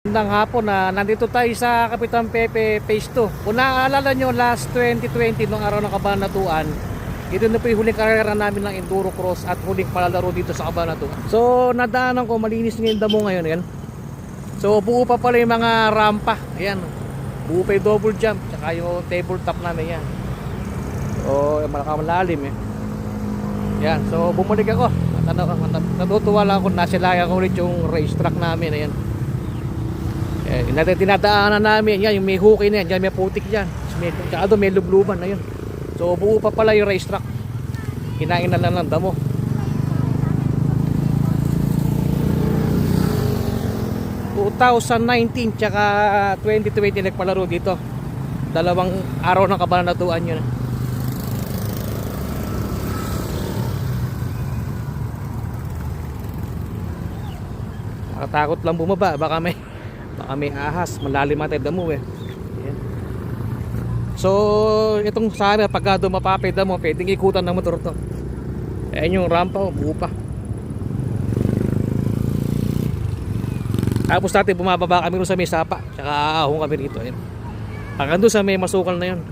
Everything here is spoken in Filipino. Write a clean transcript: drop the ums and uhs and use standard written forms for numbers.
Magandang hapon na nandito tayo sa Kapitan Pepe Phase 2. Kung naaalala nyo, last 2020 nung araw ng Kabanatuan, ito na po yung huling karera namin ng Enduro Cross at huling palalaro dito sa Kabanatuan. So nadaanan ko, malinis nga yung damo ngayon. Yan. So buo pa pala yung mga rampa. Ayan, buo pa yung double jump tsaka yung tabletop namin. Yan. So malalim eh. Yan, so bumalik ako. Natutuwa lang ako, nasilaya ko ulit yung racetrack namin. Ayan. Dinadaanan namin yan, yung may hukay na yan, dyan may putik dyan, tsaka doon may lubluban na yun. So buo pa pala yung racetrack, kinain na lang ng damo. ...2019 tsaka 2020 nagpalaro dito. Dalawang araw ng Kabanatuan yun. Nakatakot lang bumaba, baka may ahas, malalim at damo eh. Ayan. So itong sana pagka dumapapay damo, pwedeng ikutan ng motor to. Ayan yung rampa, buo pa. Tapos natin bumababa kami rin sa may sapa, tsaka aahong kami rito. Ayan. Hanggang doon sa may masukal na yun.